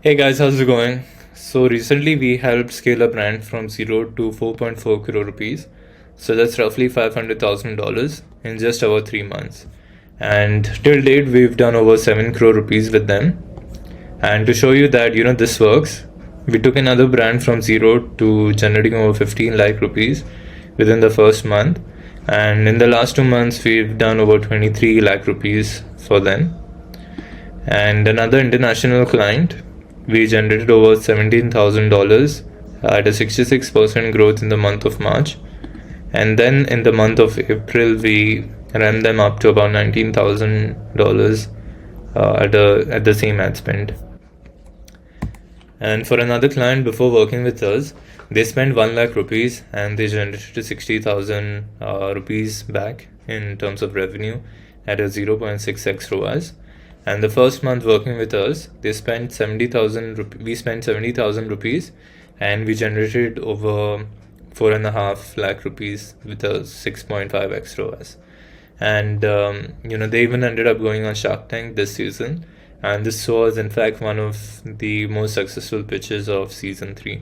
Hey guys, how's it going? So recently we helped scale a brand from 0 to 4.4 crore rupees. So that's roughly $500,000 in just about 3 months. And till date we've done over 7 crore rupees with them. And to show you that this works, we took another brand from 0 to generating over 15 lakh rupees within the first month. And in the last 2 months we've done over 23 lakh rupees for them. And another international client, we generated over $17,000 at a 66% growth in the month of March. And then in the month of April, we ramped them up to about $19,000 at the same ad spend. And for another client, before working with us, they spent 1 lakh rupees and they generated 60,000 rupees back in terms of revenue at a 0.6x ROAS. And the first month working with us, they spent 70,000. We spent 70,000 rupees, and we generated over 4.5 lakh rupees with a 6.5x ROAS. And they even ended up going on Shark Tank this season, and this was in fact one of the most successful pitches of season 3.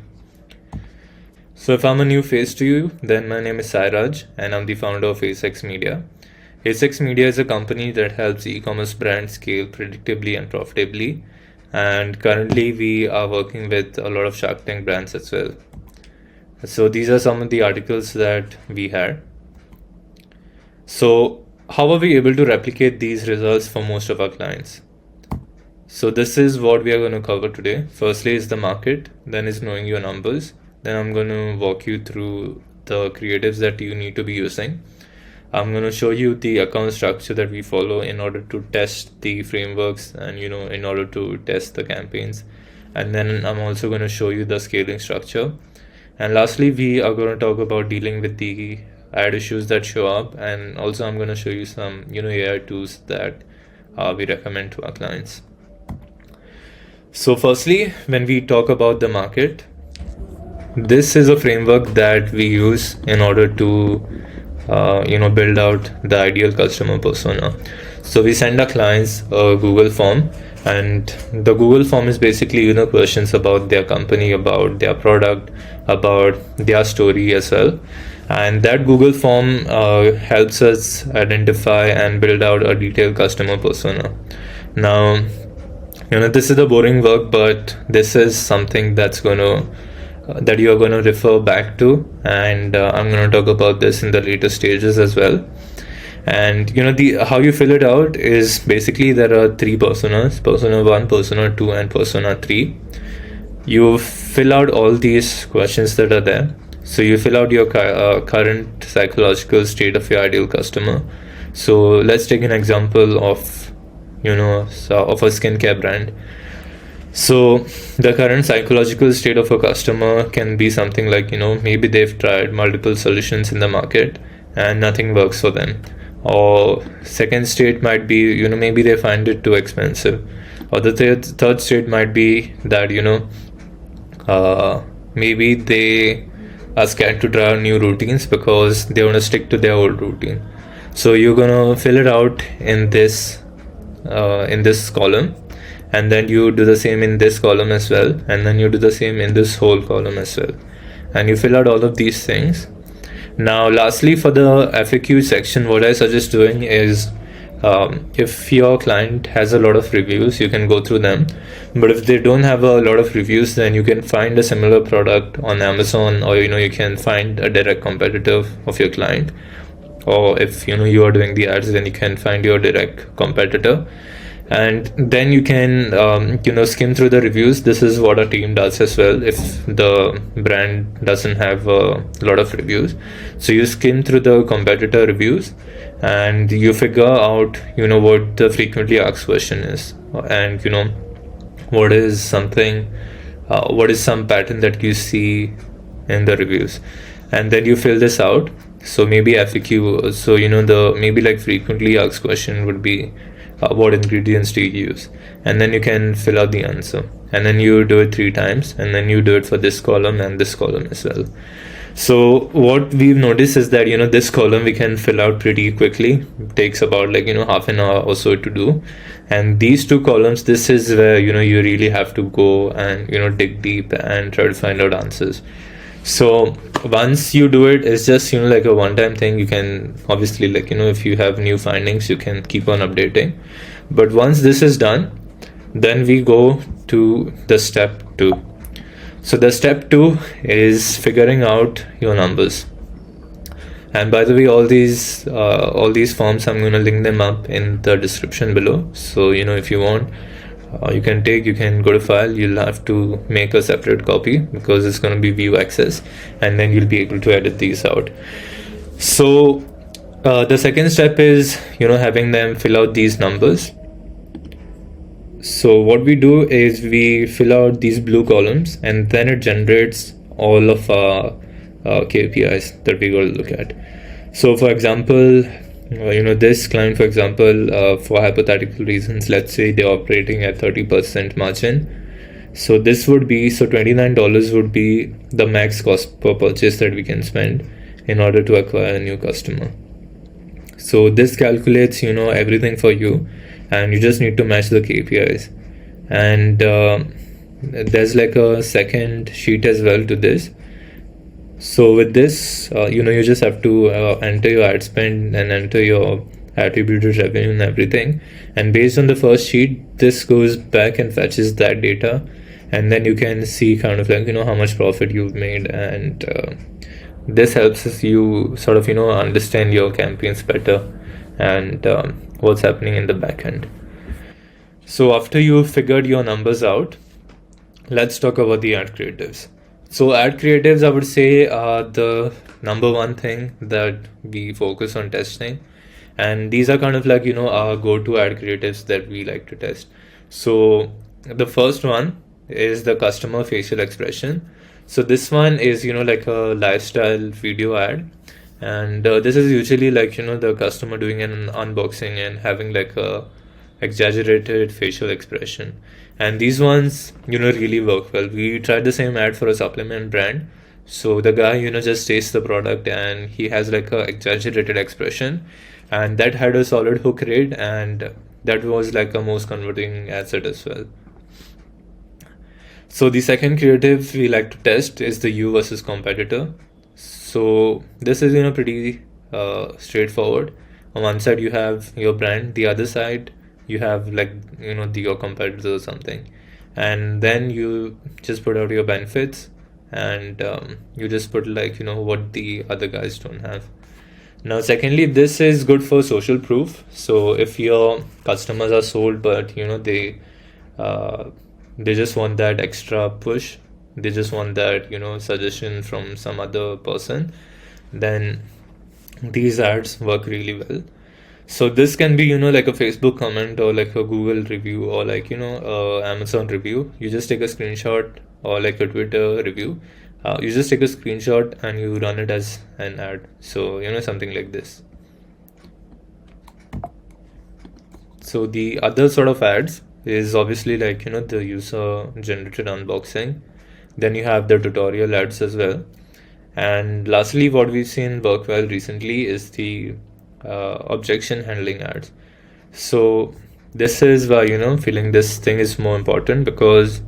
So if I'm a new face to you, then my name is Sairaj, and I'm the founder of AceXmedia. AceXmedia is a company that helps e-commerce brands scale predictably and profitably, and currently we are working with a lot of Shark Tank brands as well. So these are some of the articles that we had. So how are we able to replicate these results for most of our clients? So this is what we are going to cover today. Firstly is the market, then is knowing your numbers, then I'm going to walk you through the creatives that you need to be using. I'm going to show you the account structure that we follow in order to test the frameworks and in order to test the campaigns. And then I'm also going to show you the scaling structure. And lastly, we are going to talk about dealing with the ad issues that show up. And also I'm going to show you some AI tools that we recommend to our clients. So firstly, when we talk about the market, this is a framework that we use in order to build out the ideal customer persona. So we send our clients a Google form, and the Google form is basically questions about their company, about their product, about their story as well. And that Google form helps us identify and build out a detailed customer persona. Now, this is the boring work, but this is something that you are going to refer back to, and I'm going to talk about this in the later stages as well. And how you fill it out is basically there are 3 personas: persona 1, persona 2, and persona 3. You fill out all these questions that are there. So you fill out your current psychological state of your ideal customer. So let's take an example of of a skincare brand. So the current psychological state of a customer can be something like, maybe they've tried multiple solutions in the market and nothing works for them. Or second state might be, maybe they find it too expensive. Or the third state might be that, maybe they are scared to try new routines because they want to stick to their old routine. So you're going to fill it out in this column. And then you do the same in this column as well, and then you do the same in this whole column as well, and you fill out all of these things. Now lastly, for the FAQ section, what I suggest doing is if your client has a lot of reviews, you can go through them, but if they don't have a lot of reviews, then you can find a similar product on Amazon, or you can find a direct competitor of your client, or if you are doing the ads, then you can find your direct competitor. And then you can skim through the reviews. This is what our team does as well if the brand doesn't have a lot of reviews. So you skim through the competitor reviews and you figure out what the frequently asked question is, and what is some pattern that you see in the reviews, and then you fill this out. So maybe FAQ, so the maybe like frequently asked question would be what ingredients do you use, and then you can fill out the answer, and then you do it 3 times, and then you do it for this column and this column as well. So what we've noticed is that, this column we can fill out pretty quickly. It takes about like, half an hour or so to do. And these two columns, this is where, you really have to go and, dig deep and try to find out answers. So once you do it, it's just, like a one-time thing. You can obviously, like, if you have new findings, you can keep on updating. But once this is done, then we go to the step 2. So the step 2 is figuring out your numbers. And by the way, all these forms, I'm going to link them up in the description below. So, if you want, you can go to file. You'll have to make a separate copy because it's going to be view access, and then you'll be able to edit these out. So the second step is, having them fill out these numbers. So what we do is we fill out these blue columns, and then it generates all of our KPIs that we're going to look at. So for example, this client, for example, for hypothetical reasons, let's say they're operating at 30% margin. So this would be, so $29 would be the max cost per purchase that we can spend in order to acquire a new customer. So this calculates, everything for you, and you just need to match the KPIs. And there's like a second sheet as well to this. So with this, you just have to enter your ad spend and enter your attributed revenue and everything. And based on the first sheet, this goes back and fetches that data. And then you can see kind of like, how much profit you've made. And this helps you sort of, understand your campaigns better and what's happening in the back end. So after you've figured your numbers out, let's talk about the ad creatives. So ad creatives, I would say, are the number one thing that we focus on testing. And these are kind of like, our go-to ad creatives that we like to test. So the first one is the customer facial expression. So this one is, like a lifestyle video ad. And this is usually like, the customer doing an unboxing and having like a exaggerated facial expression. And these ones, really work well. We tried the same ad for a supplement brand. So the guy, just tastes the product and he has like a exaggerated expression. And that had a solid hook rate, and that was like a most converting ad set as well. So the second creative we like to test is the you versus competitor. So this is, pretty straightforward. On one side you have your brand, the other side you have like, your competitor or something. And then you just put out your benefits, and you just put like, what the other guys don't have. Now, secondly, this is good for social proof. So if your customers are sold, but, they just want that extra push, they just want that, suggestion from some other person, then these ads work really well. So this can be, like a Facebook comment or like a Google review or like, Amazon review. You just take a screenshot, or like a Twitter review. You just take a screenshot and you run it as an ad. So, something like this. So the other sort of ads is obviously like, the user generated unboxing. Then you have the tutorial ads as well. And lastly, what we've seen work well recently is the objection handling ads. So this is why, feeling this thing is more important, because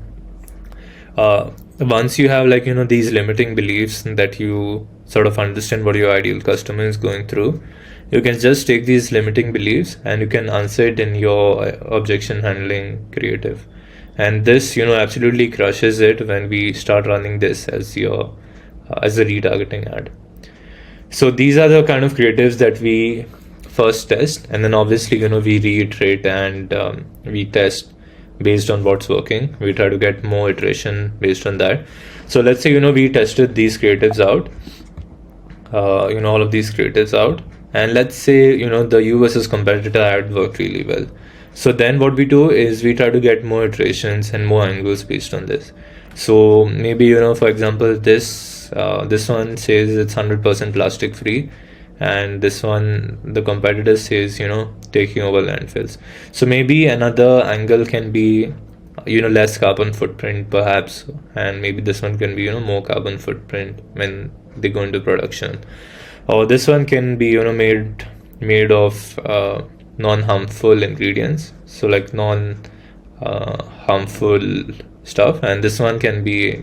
once you have like, these limiting beliefs that you sort of understand what your ideal customer is going through, you can just take these limiting beliefs and you can answer it in your objection handling creative. And this, absolutely crushes it when we start running this as your as a retargeting ad. So these are the kind of creatives that we first test, and then obviously, we reiterate and we test based on what's working. We try to get more iteration based on that. So let's say, we tested these creatives out, all of these creatives out, and let's say, the you versus competitor ad worked really well. So then what we do is we try to get more iterations and more angles based on this. So maybe, for example, this one says it's 100% plastic free, and this one, the competitor says, taking over landfills. So maybe another angle can be, less carbon footprint perhaps, and maybe this one can be, more carbon footprint when they go into production. Or this one can be, made of non-harmful ingredients, so like non-harmful stuff, and this one can be,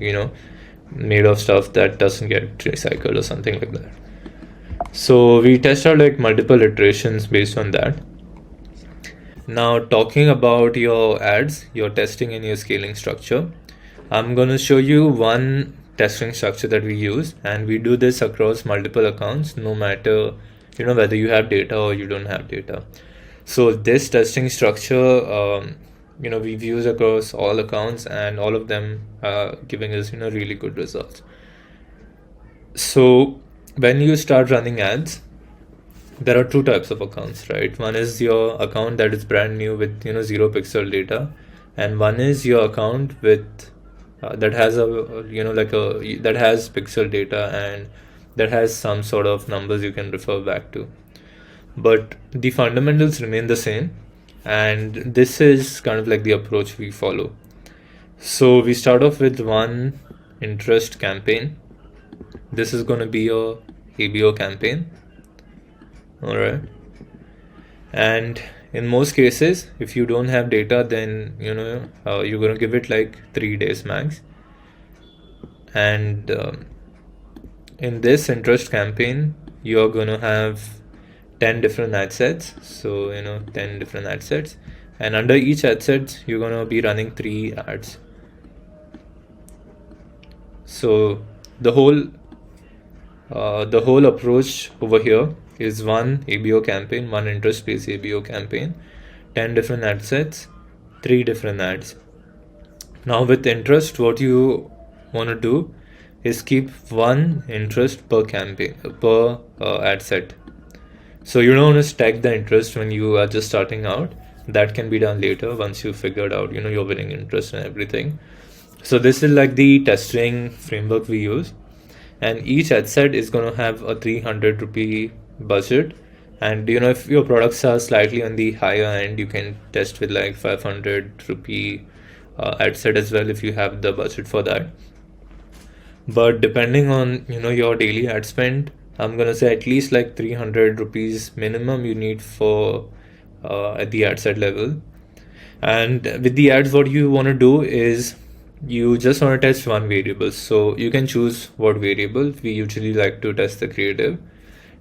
made of stuff that doesn't get recycled or something like that. So we test out like multiple iterations based on that. Now, talking about your ads, your testing and your scaling structure, I'm going to show you one testing structure that we use, and we do this across multiple accounts, no matter whether you have data or you don't have data. So this testing structure, we've used across all accounts, and all of them are giving us really good results. So when you start running ads, there are two types of accounts, right? One is your account that is brand new with 0 pixel data, and one is your account with that has that has pixel data and that has some sort of numbers you can refer back to. But the fundamentals remain the same, and this is kind of like the approach we follow. So we start off with one interest campaign. This is going to be your ABO campaign. All right. And in most cases, if you don't have data, then you're going to give it like 3 days max. And in this interest campaign, you're going to have 10 different ad sets. So 10 different ad sets, and under each ad set you're going to be running 3 ads. So the whole approach over here is one ABO campaign, one interest-based ABO campaign, 10 different ad sets, 3 different ads. Now with interest, what you want to do is keep one interest per campaign, per ad set. So you don't want to stack the interest when you are just starting out. That can be done later once you figured out your winning interest and everything. So this is like the testing framework we use, and each ad set is going to have a 300 rupee budget. And if your products are slightly on the higher end, you can test with like 500 rupee ad set as well if you have the budget for that. But depending on your daily ad spend, I'm gonna say at least like 300 rupees minimum you need for at the ad set level. And with the ads, what you want to do is you just want to test one variable. So you can choose what variable. We usually like to test the creative.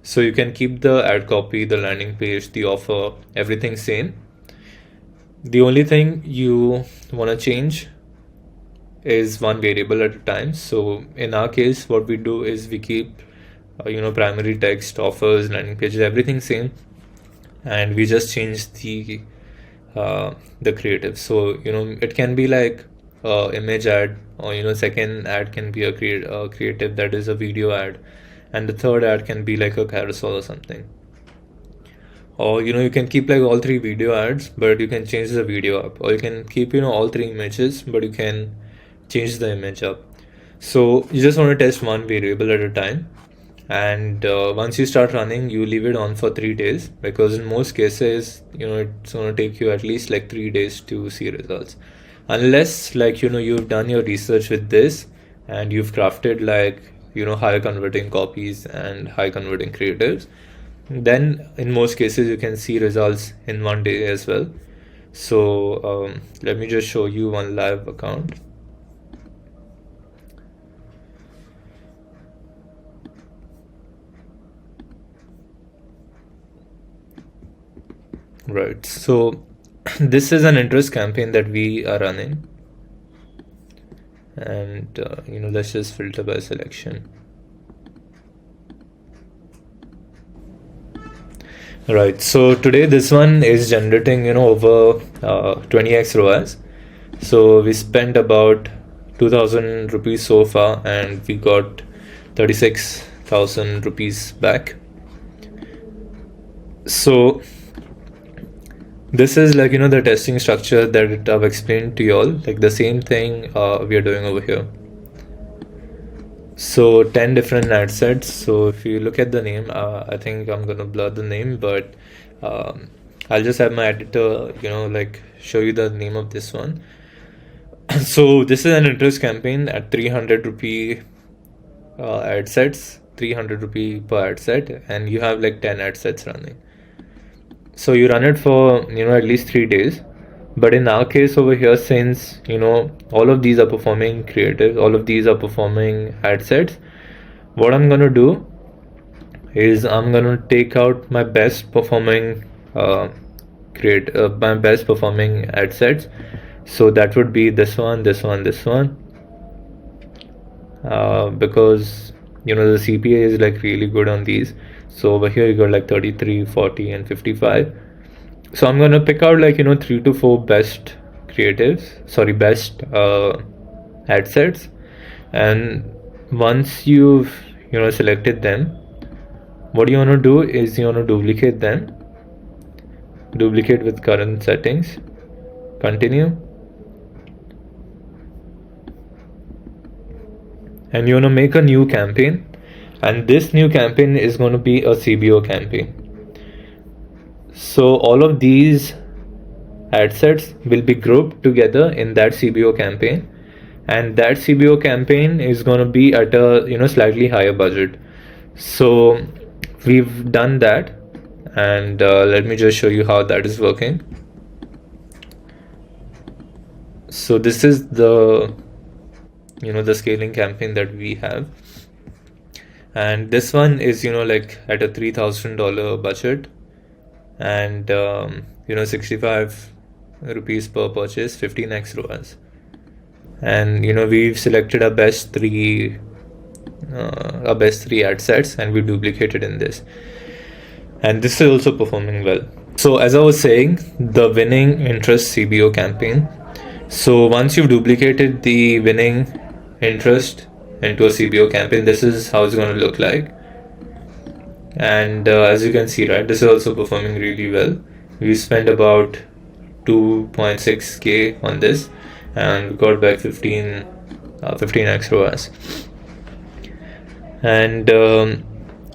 So you can keep the ad copy, the landing page, the offer, everything same. The only thing you want to change is one variable at a time. So in our case, what we do is we keep primary text, offers, landing pages, everything same, and we just change the creative. So it can be like image ad, or second ad can be a creative that is a video ad, and the third ad can be like a carousel or something. Or you can keep like all 3 video ads, but you can change the video up. Or you can keep all 3 images, but you can change the image up. So you just want to test one variable at a time. And once you start running, you leave it on for 3 days, because in most cases it's going to take you at least like 3 days to see results, unless like you've done your research with this and you've crafted like higher converting copies and high converting creatives. Then in most cases you can see results in 1 day as well. So let me just show you one live account. Right, so this is an interest campaign that we are running, and let's just filter by selection. Right, so today this one is generating over 20x ROAS. So we spent about 2,000 rupees so far, and we got 36,000 rupees back. So this is like the testing structure that I've explained to you all, like the same thing we are doing over here. So 10 different ad sets. So if you look at the name, I think I'm gonna blur the name, but I'll just have my editor like show you the name of this one. So this is an interest campaign at 300 rupee ad sets. 300 rupee per ad set, and you have like 10 ad sets running. So you run it for at least 3 days. But in our case over here, since all of these are performing creative, all of these are performing ad sets, what I'm gonna do is I'm gonna take out my best performing my best performing ad sets. So that would be this one, this one, this one, because the CPA is like really good on these. So over here you got like 33, 40 and 55. So I'm gonna pick out like 3 to 4 best best ad sets, and once you've selected them, what you want to do is you want to duplicate them, duplicate with current settings, continue, and you want to make a new campaign, and this new campaign is going to be a CBO campaign. So all of these ad sets will be grouped together in that CBO campaign, and that CBO campaign is going to be at a slightly higher budget. So we've done that, and let me just show you how that is working. So this is the the scaling campaign that we have, and this one is like at a $3,000 budget, and 65 rupees per purchase, 15x ROAS. And we've selected our best three ad sets, and we duplicated in this, and this is also performing well. So as I was saying, the winning interest CBO campaign, so once you've duplicated the winning interest into a CBO campaign, this is how it's going to look like. And as you can see, right, this is also performing really well. We spent about 2.6k on this, and got back 15x ROAS. And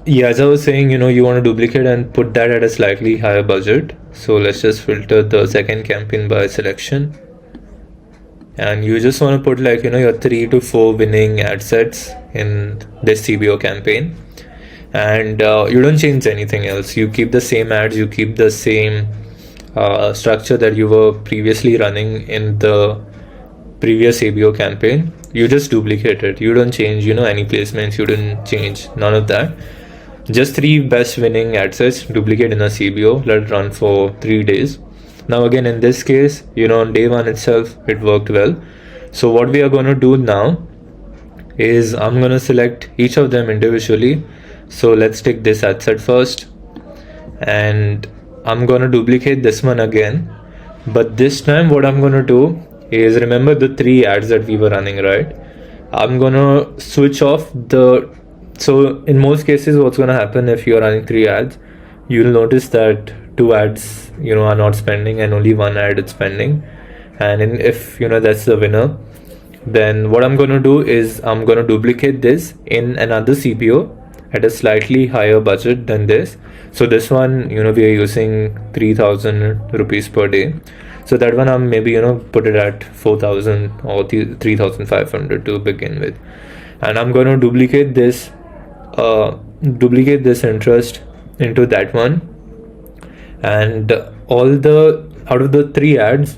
yeah, as I was saying, you want to duplicate and put that at a slightly higher budget. So let's just filter the second campaign by selection, and you just want to put like your 3 to 4 winning ad sets in this CBO campaign, and you don't change anything else. You keep the same ads, you keep the same structure that you were previously running in the previous ABO campaign. You just duplicate it. You don't change any placements, you didn't change none of that. Just 3 best winning ad sets, duplicate in a CBO, let it run for 3 days. Now again, in this case, on day 1 itself it worked well. So what we are going to do now is I'm going to select each of them individually. So let's take this ad set first, and I'm going to duplicate this one again, but this time what I'm going to do is, remember the 3 ads that we were running, right? I'm going to switch off so in most cases what's going to happen if you're running 3 ads, you'll notice that 2 ads are not spending and only 1 ad is spending. And if that's the winner, then what I'm going to do is I'm going to duplicate this in another CPO at a slightly higher budget than this. So this one we are using 3,000 rupees per day, so that one I'm maybe put it at 4,000 or 3,500 to begin with. And I'm going to duplicate this interest into that one, and out of the 3 ads,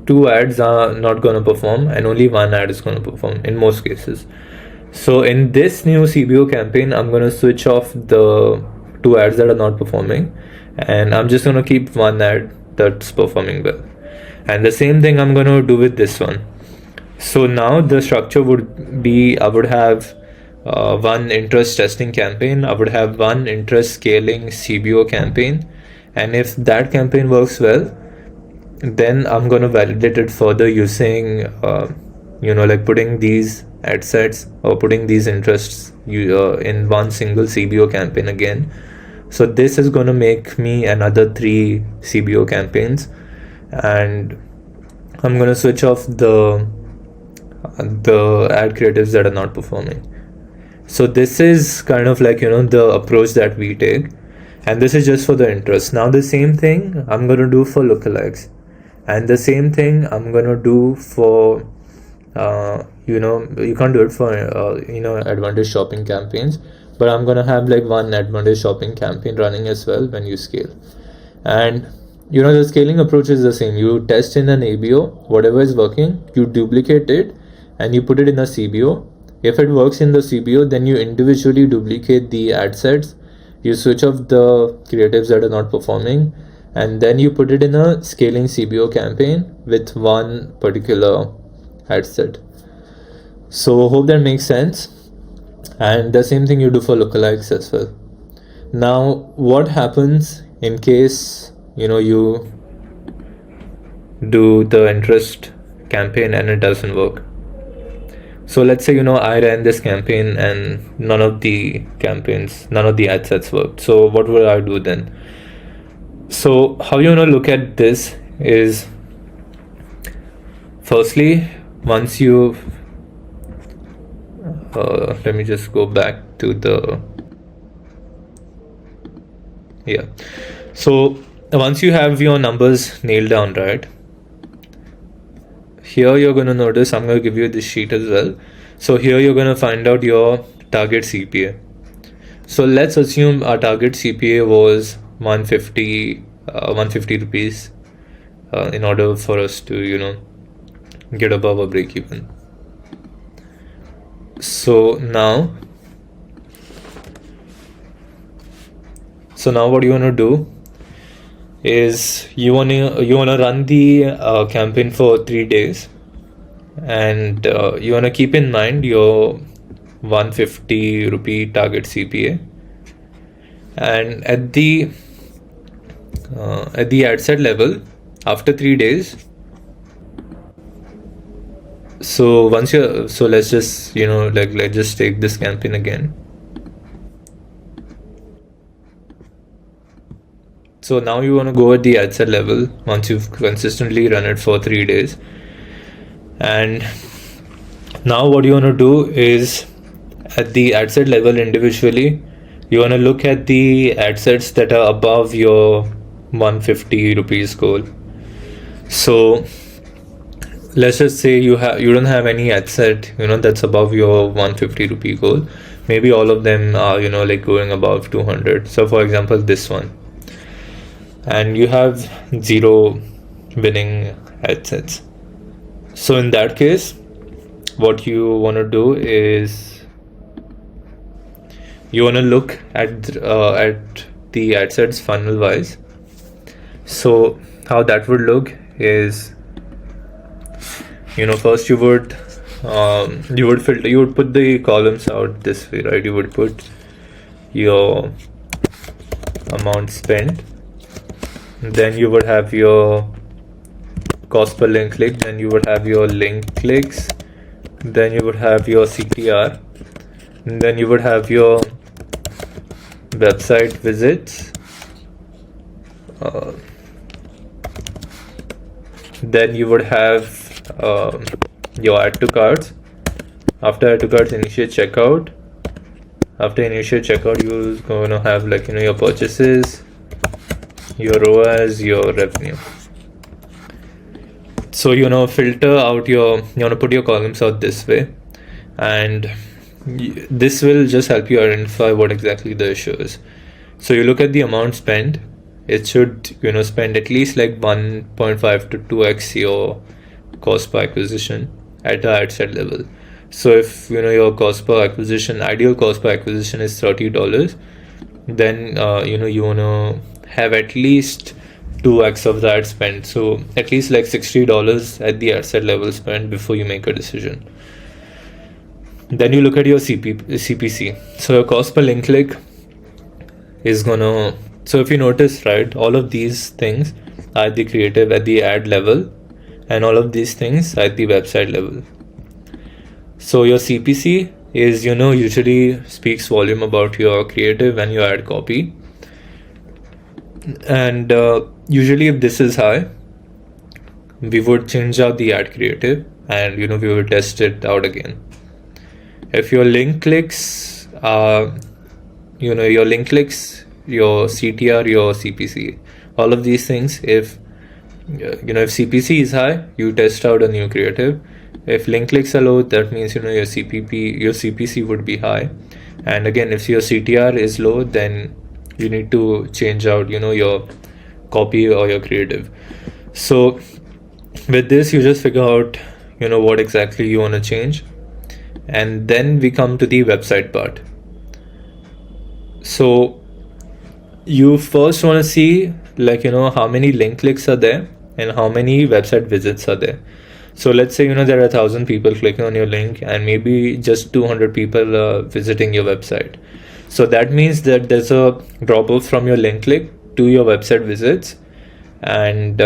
2 ads are not going to perform and only 1 ad is going to perform in most cases. So in this new CBO campaign, I'm going to switch off the 2 ads that are not performing, and I'm just going to keep 1 ad that's performing well. And the same thing I'm going to do with this one. So now the structure would be, I would have 1 interest testing campaign, I would have 1 interest scaling CBO campaign, and if that campaign works well, then I'm going to validate it further using like putting these ad sets or putting these interests in 1 single CBO campaign again. So this is going to make me another 3 CBO campaigns, and I'm going to switch off the ad creatives that are not performing. So this is kind of like the approach that we take, and this is just for the interest. Now the same thing I'm going to do for lookalikes, and the same thing I'm going to do for you can't do it for advantage shopping campaigns, but I'm gonna have like one advantage shopping campaign running as well when you scale. And the scaling approach is the same. You test in an ABO, whatever is working, you duplicate it and you put it in a CBO. If it works in the CBO, then you individually duplicate the ad sets, you switch off the creatives that are not performing, and then you put it in a scaling CBO campaign with one particular ad set. So hope that makes sense. And the same thing you do for lookalikes as well. Now, what happens in case you do the interest campaign and it doesn't work? So let's say I ran this campaign and none of the ad sets worked. So what will I do then? So how you look at this is, firstly, once you let me just go back to the so once you have your numbers nailed down, right, here you're going to notice, I'm going to give you this sheet as well. So here you're going to find out your target CPA. So let's assume our target CPA was 150 rupees in order for us to get above a break even. So now what you want to do is you want to run the campaign for 3 days, and you want to keep in mind your 150 rupee target CPA, and at the ad set level after 3 days. So let's just let's just take this campaign again. So now you want to go at the ad set level once you've consistently run it for 3 days. And now what you want to do is, at the ad set level individually, you want to look at the ad sets that are above your 150 rupees goal. So let's just say you don't have any ad set that's above your 150 rupee goal. Maybe all of them are going above 200. So for example, this one, and you have 0 winning ad sets. So in that case, what you want to do is you want to look at the ad sets funnel wise. So how that would look is, first you would filter, you would put the columns out this way, right? You would put your amount spent, then you would have your cost per link click, then you would have your link clicks, then you would have your CTR, and then you would have your website visits, then you would have your add to carts. After add to carts, initiate checkout. After initiate checkout, you're going to have your purchases, your ROAS, your revenue. So filter out you want to put your columns out this way, and this will just help you identify what exactly the issue is. So you look at the amount spent. It should spend at least 1.5 to 2x your cost per acquisition at the ad set level. So if your cost per acquisition, ideal cost per acquisition is $30, then you want to have at least 2x of that spent. So at least $60 at the ad set level spent before you make a decision. Then you look at your CPC. So your cost per link click is gonna, so if you notice, right, all of these things are the creative at the ad level, and all of these things at the website level. So your CPC is usually speaks volume about your creative and your ad copy. And usually if this is high, we would change out the ad creative and we would test it out again. If your link clicks are your CTR, your CPC, all of these things, if if CPC is high, you test out a new creative. If link clicks are low, that means your CPC would be high, And again, if your CTR is low, then you need to change out, your copy or your creative. So with this, you just figure out, what exactly you want to change. And then we come to the website part. So you first want to see, like, how many link clicks are there and how many website visits are there. So let's say, there are 1,000 people clicking on your link and maybe just 200 people visiting your website. So that means that there's a drop off from your link click to your website visits, and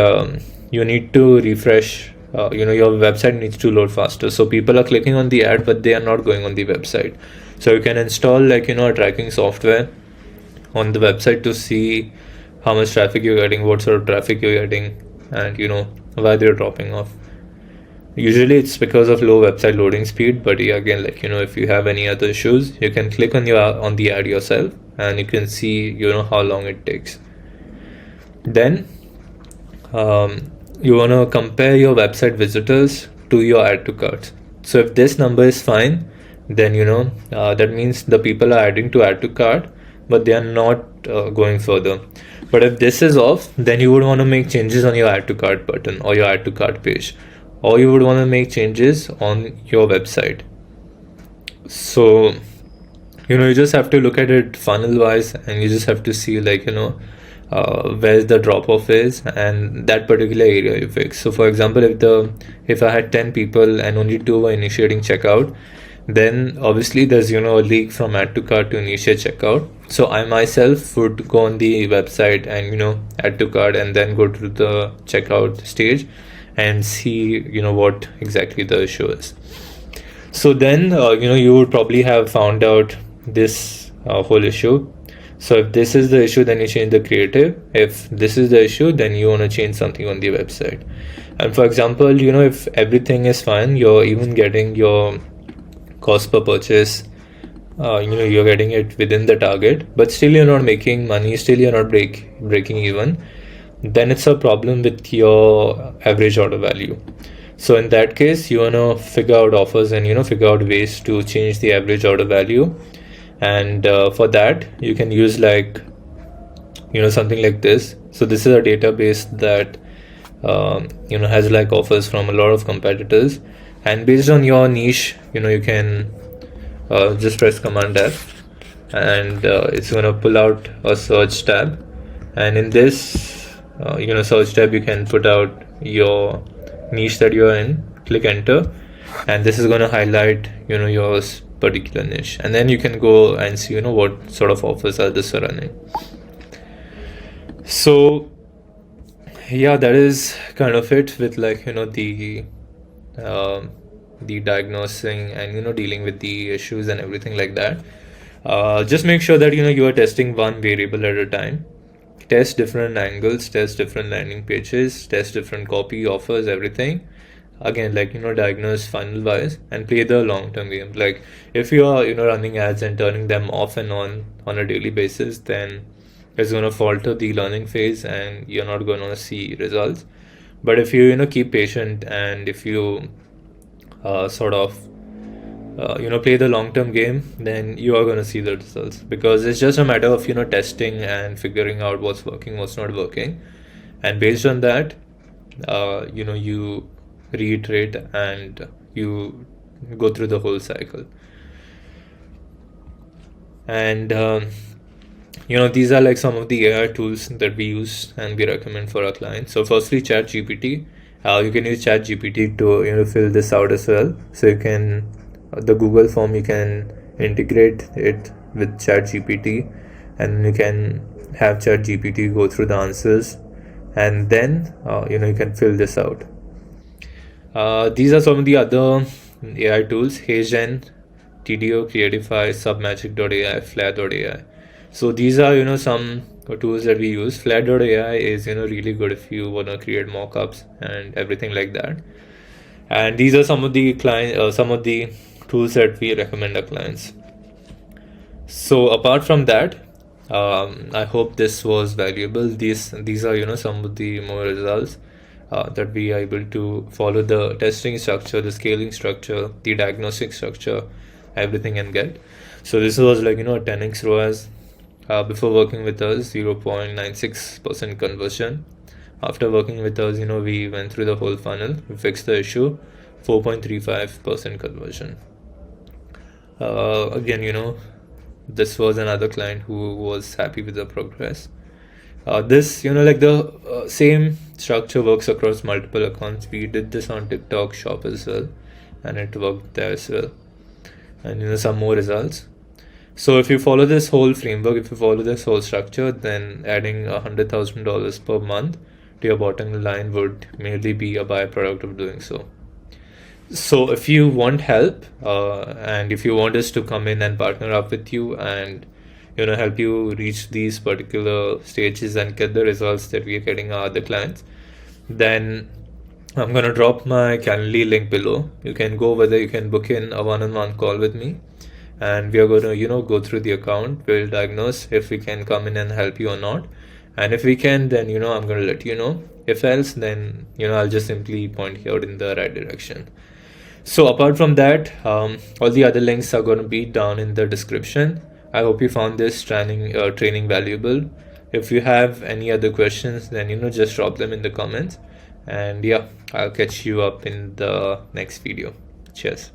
you need to refresh. Your website needs to load faster. So people are clicking on the ad, but they are not going on the website. So you can install, like, a tracking software on the website to see how much traffic you're getting, what sort of traffic you're getting, and why they're dropping off. Usually it's because of low website loading speed, but yeah, again, like, if you have any other issues, you can click on the ad yourself and you can see, how long it takes. Then you want to compare your website visitors to your add to carts. So if this number is fine, then that means the people are adding to add to cart, but they are not going further. But if this is off, then you would want to make changes on your add to cart button or your add to cart page, or you would want to make changes on your website. So you just have to look at it funnel wise, and you just have to see, like, where the drop off is and that particular area you fix. So for example, if I had 10 people and only 2 were initiating checkout, then obviously there's a leak from add to cart to initiate checkout. So I myself would go on the website and add to cart and then go to the checkout stage and see what exactly the issue is. So then you would probably have found out this whole issue. So if this is the issue, then you change the creative. If this is the issue, then you want to change something on the website. And for example, if everything is fine, you're even getting your cost per purchase, you're getting it within the target, but still you're not making money, still you're not breaking even, then it's a problem with your average order value. So in that case, you want to figure out offers and figure out ways to change the average order value. And for that, you can use, like, something like this. So this is a database that has, like, offers from a lot of competitors, and based on your niche, you can just press Command F, and it's going to pull out a search tab. And in this search tab, you can put out your niche that you're in, click enter, and this is going to highlight your particular niche, and then you can go and see what sort of offers are this running. So yeah, that is kind of it with, like, the diagnosing and dealing with the issues and everything like that. Just make sure that you are testing one variable at a time. Test different angles, test different landing pages, test different copy, offers, everything. Again, like, diagnose funnel wise and play the long-term game. Like, if you are running ads and turning them off and on a daily basis, then it's going to falter the learning phase and you're not going to see results. But if you keep patient, and if you sort of play the long-term game, then you are going to see the results, because it's just a matter of testing and figuring out what's working, what's not working, and based on that you reiterate and you go through the whole cycle. And these are, like, some of the AI tools that we use and we recommend for our clients. So firstly, ChatGPT. You can use ChatGPT to fill this out as well. So you can the Google form, you can integrate it with ChatGPT, and you can have ChatGPT go through the answers, and then you can fill this out. These are some of the other AI tools: HeyGen, TDO, Creatify, Submagic.ai, Flare.ai. So these are some tools that we use. Flare.ai is really good if you want to create mockups and everything like that. And these are some of the tools that we recommend our clients. So apart from that, I hope this was valuable. These are some of the more results that we are able to follow: the testing structure, the scaling structure, the diagnostic structure, everything and get. So this was like, a 10x ROAS. Before working with us, 0.96% conversion. After working with us, we went through the whole funnel, we fixed the issue, 4.35% conversion. Again, this was another client who was happy with the progress. This, like the same structure works across multiple accounts. We did this on TikTok Shop as well, and it worked there as well. And some more results. So if you follow this whole framework, if you follow this whole structure, then adding $100,000 per month to your bottom line would merely be a byproduct of doing so. So if you want help, and if you want us to come in and partner up with you and help you reach these particular stages and get the results that we are getting our other clients, then I'm gonna drop my Calendly link below. You can go over there, you can book in a one-on-one call with me, and we are going to go through the account. We'll diagnose if we can come in and help you or not, and if we can, then I'm going to let you know. If else, then I'll just simply point you out in the right direction. So apart from that, all the other links are going to be down in the description. I hope you found this training valuable. If you have any other questions, then just drop them in the comments, and yeah, I'll catch you up in the next video. Cheers.